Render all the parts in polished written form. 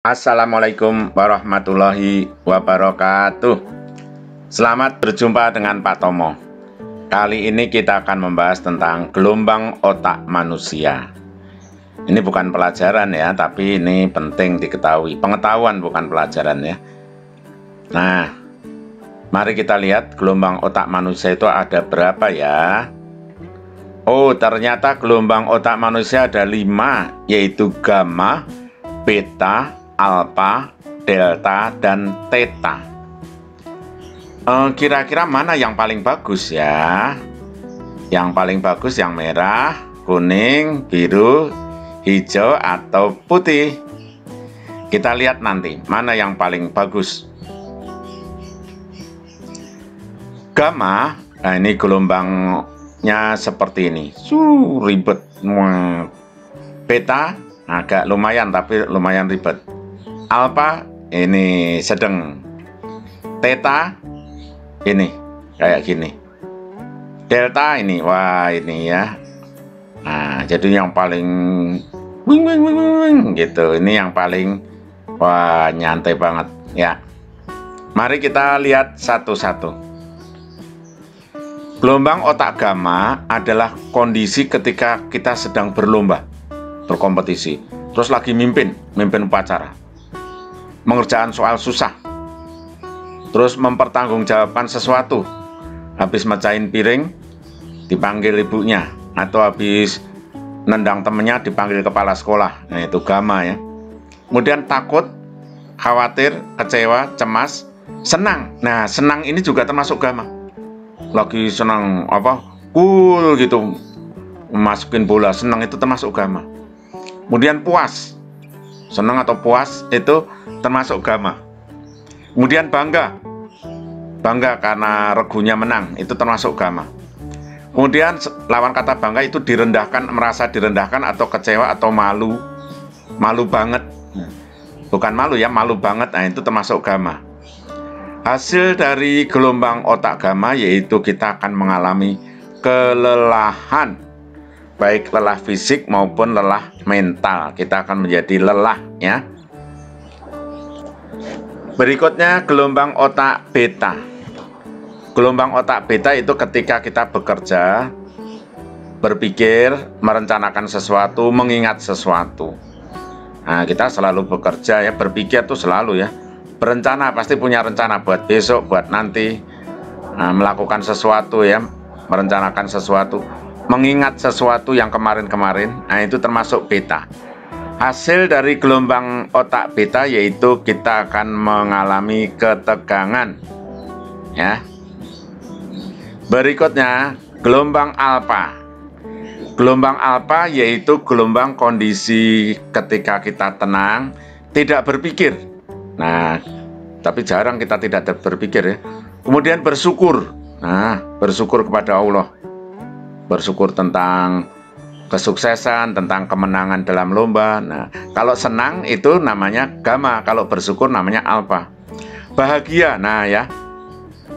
Assalamualaikum warahmatullahi wabarakatuh. Selamat berjumpa dengan Pak Tomo. Kali ini kita akan membahas tentang gelombang otak manusia. Ini bukan pelajaran ya, tapi ini penting diketahui. Pengetahuan bukan pelajaran ya. Nah, mari kita lihat gelombang otak manusia itu ada berapa ya. Oh, ternyata gelombang otak manusia ada 5, yaitu gamma, beta, alfa, delta, dan theta. Kira-kira mana yang paling bagus ya? Yang paling bagus yang merah, kuning, biru, hijau, atau putih? Kita lihat nanti mana yang paling bagus. Gamma, nah ini gelombangnya seperti ini. Ribet. Beta, agak lumayan tapi lumayan ribet. Alfa ini sedang. Theta ini kayak gini. Delta ini, wah ini ya. Nah, jadi yang paling gitu. Ini yang paling wah nyantai banget ya. Mari kita lihat satu-satu. Gelombang otak gamma adalah kondisi ketika kita sedang berlomba, berkompetisi, terus lagi mimpin upacara, mengerjakan soal susah, terus mempertanggungjawabkan sesuatu, habis mecahin piring dipanggil ibunya, atau habis nendang temennya dipanggil kepala sekolah. Nah itu gamma ya. Kemudian takut, khawatir, kecewa, cemas, senang. Nah senang ini juga termasuk gamma. Lagi senang cool gitu, masukin bola, senang itu termasuk gamma. Kemudian puas, senang atau puas itu termasuk gamma. Kemudian bangga karena regunya menang, itu termasuk gamma. Kemudian lawan kata bangga itu direndahkan, merasa direndahkan atau kecewa atau malu banget. Bukan malu ya, malu banget. Nah itu termasuk gamma. Hasil dari gelombang otak gamma yaitu kita akan mengalami kelelahan, baik lelah fisik maupun lelah mental. Kita akan menjadi lelah ya. Berikutnya gelombang otak beta. Gelombang otak beta itu ketika kita bekerja, berpikir, merencanakan sesuatu, mengingat sesuatu. Nah, kita selalu bekerja ya, berpikir tuh selalu ya. Berencana, pasti punya rencana buat besok, buat nanti. Nah, melakukan sesuatu ya, merencanakan sesuatu, mengingat sesuatu yang kemarin-kemarin. Nah, itu termasuk beta. Hasil dari gelombang otak beta yaitu kita akan mengalami ketegangan ya. Berikutnya gelombang alfa. Gelombang alfa yaitu gelombang kondisi ketika kita tenang, tidak berpikir. Nah, tapi jarang kita tidak berpikir ya. Kemudian bersyukur. Nah, bersyukur kepada Allah. Bersyukur tentang kesuksesan, tentang kemenangan dalam lomba. Nah, kalau senang itu namanya gamma, kalau bersyukur namanya alfa. Bahagia, nah ya.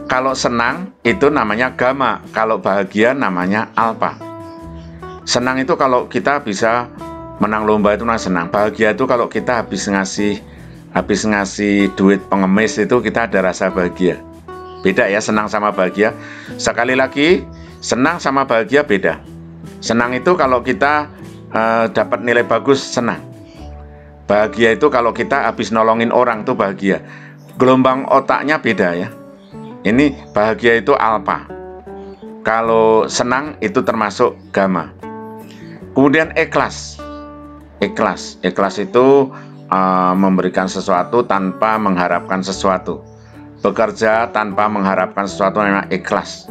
Kalau senang itu namanya gamma, kalau bahagia namanya alfa. Senang itu kalau kita bisa menang lomba itu senang. Bahagia itu kalau kita habis ngasih duit pengemis itu kita ada rasa bahagia. Beda ya senang sama bahagia. Sekali lagi, senang sama bahagia beda. Senang itu kalau kita dapat nilai bagus, senang. Bahagia itu kalau kita habis nolongin orang tuh bahagia. Gelombang otaknya beda ya. Ini bahagia itu alfa. Kalau senang itu termasuk gamma. Kemudian ikhlas. Ikhlas itu memberikan sesuatu tanpa mengharapkan sesuatu. Bekerja tanpa mengharapkan sesuatu memang ikhlas.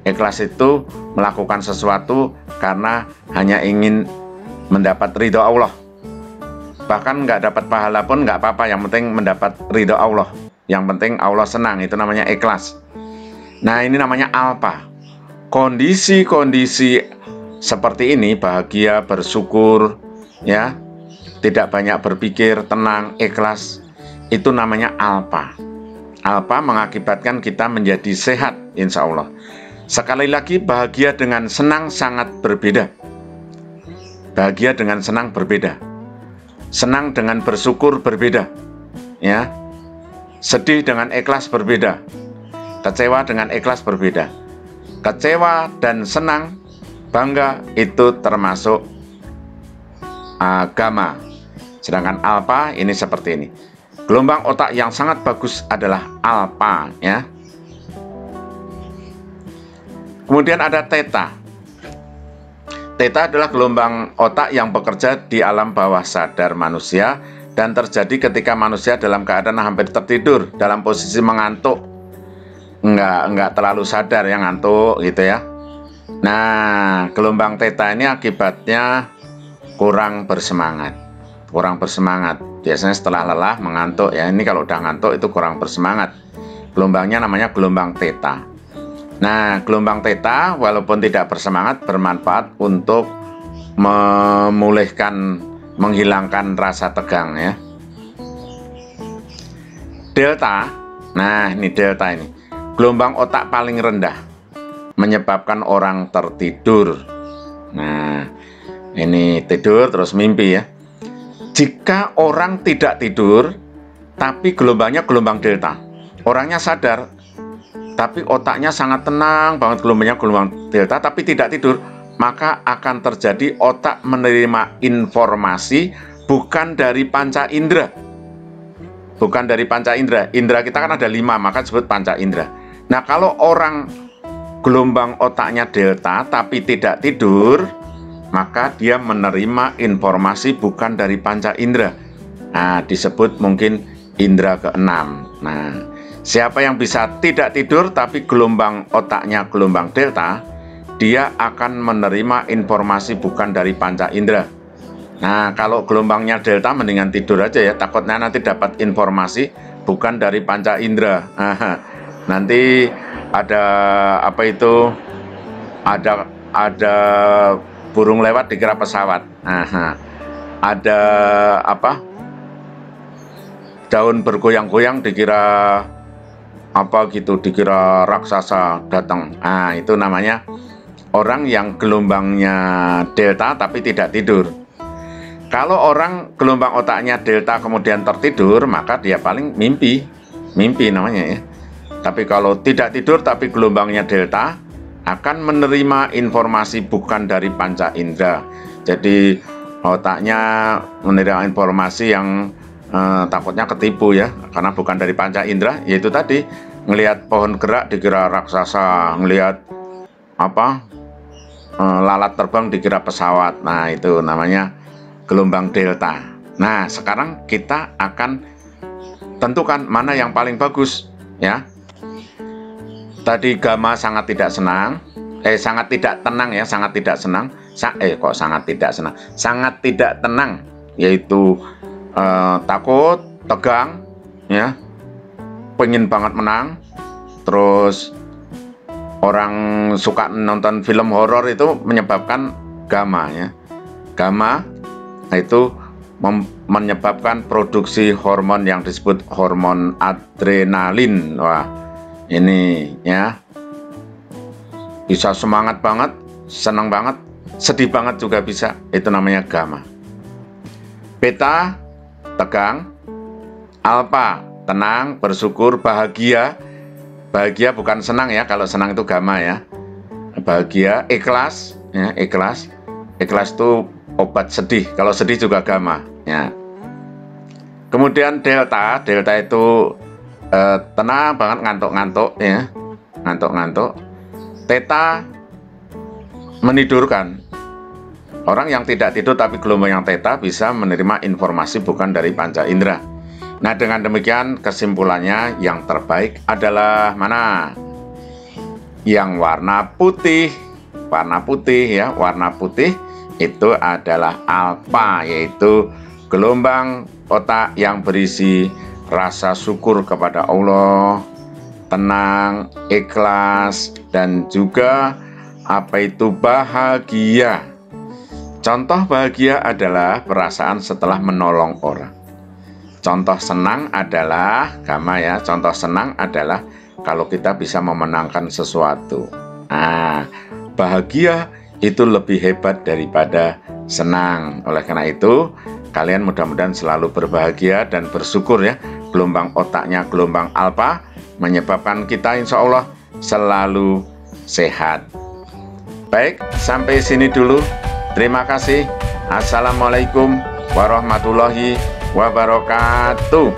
Ikhlas itu melakukan sesuatu karena hanya ingin mendapat ridho Allah. Bahkan nggak dapat pahala pun nggak apa-apa, yang penting mendapat ridho Allah. Yang penting Allah senang, itu namanya ikhlas. Nah ini namanya alfa. Kondisi-kondisi seperti ini, bahagia, bersyukur, ya, tidak banyak berpikir, tenang, ikhlas, itu namanya alfa. Alfa mengakibatkan kita menjadi sehat, insya Allah. Sekali lagi, bahagia dengan senang sangat berbeda. Bahagia dengan senang berbeda. Senang dengan bersyukur berbeda, ya. Sedih dengan ikhlas berbeda. Kecewa dengan ikhlas berbeda. Kecewa dan senang, bangga itu termasuk gamma. Sedangkan alpha ini seperti ini. Gelombang otak yang sangat bagus adalah alpha, ya. Kemudian ada theta. Theta adalah gelombang otak yang bekerja di alam bawah sadar manusia dan terjadi ketika manusia dalam keadaan hampir tertidur, dalam posisi mengantuk, nggak terlalu sadar yang ngantuk gitu ya. Nah, gelombang theta ini akibatnya kurang bersemangat. Biasanya setelah lelah mengantuk ya. Ini kalau udah ngantuk itu kurang bersemangat. Gelombangnya namanya gelombang theta. Nah, gelombang theta walaupun tidak bersemangat bermanfaat untuk memulihkan, menghilangkan rasa tegang ya. Delta, nah ini delta ini, gelombang otak paling rendah, menyebabkan orang tertidur. Nah, ini tidur terus mimpi ya. Jika orang tidak tidur, tapi gelombangnya gelombang delta, orangnya sadar, tapi otaknya sangat tenang banget, gelombangnya gelombang delta, tapi tidak tidur, maka akan terjadi otak menerima informasi bukan dari panca indera. Bukan dari panca indera. Indera kita kan ada 5, maka disebut panca indera. Nah, kalau orang gelombang otaknya delta tapi tidak tidur, maka dia menerima informasi bukan dari panca indera. Nah, disebut mungkin indera ke-6. Nah, siapa yang bisa tidak tidur tapi gelombang otaknya gelombang delta, dia akan menerima informasi bukan dari panca indera. Nah, kalau gelombangnya delta mendingan tidur aja ya, takutnya nanti dapat informasi bukan dari panca indera. Nanti ada apa itu? Ada burung lewat dikira pesawat. Ada apa? Daun bergoyang-goyang dikira apa gitu, dikira raksasa datang. Nah, itu namanya orang yang gelombangnya delta tapi tidak tidur. Kalau orang gelombang otaknya delta kemudian tertidur, maka dia paling mimpi namanya ya. Tapi kalau tidak tidur tapi gelombangnya delta, akan menerima informasi bukan dari panca indera. Jadi otaknya menerima informasi yang takutnya ketipu ya, karena bukan dari panca indera, yaitu tadi ngelihat pohon gerak dikira raksasa, ngelihat apa lalat terbang dikira pesawat. Nah, itu namanya gelombang delta. Nah, sekarang kita akan tentukan mana yang paling bagus ya. Tadi gamma sangat tidak senang, sangat tidak tenang ya, sangat tidak senang. Sangat tidak tenang, yaitu takut, tegang, ya, pengen banget menang. Terus orang suka nonton film horor itu menyebabkan gamma ya. Gamma itu menyebabkan produksi hormon yang disebut hormon adrenalin. Wah, ini ya bisa semangat banget, senang banget, sedih banget juga bisa. Itu namanya gamma. Beta tegang, alfa tenang, bersyukur, bahagia. Bahagia bukan senang ya, kalau senang itu gamma ya. Bahagia, ikhlas ya, ikhlas itu obat sedih, kalau sedih juga gamma ya. Kemudian delta itu tenang banget, ngantuk-ngantuk ya, ngantuk-ngantuk. Theta menidurkan. Orang yang tidak tidur tapi gelombang yang theta bisa menerima informasi bukan dari panca indera. Nah, dengan demikian kesimpulannya yang terbaik adalah mana? Yang warna putih. Warna putih ya, warna putih itu adalah alpha, yaitu gelombang otak yang berisi rasa syukur kepada Allah, tenang, ikhlas, dan juga apa itu bahagia. Contoh bahagia adalah perasaan setelah menolong orang. Contoh senang adalah gamma ya. Contoh senang adalah kalau kita bisa memenangkan sesuatu. Nah, bahagia itu lebih hebat daripada senang. Oleh karena itu, Kalian mudah-mudahan selalu berbahagia dan bersyukur ya. Gelombang otaknya gelombang alfa menyebabkan kita insya Allah selalu sehat. Baik, sampai sini dulu. Terima kasih. Assalamualaikum warahmatullahi wabarakatuh.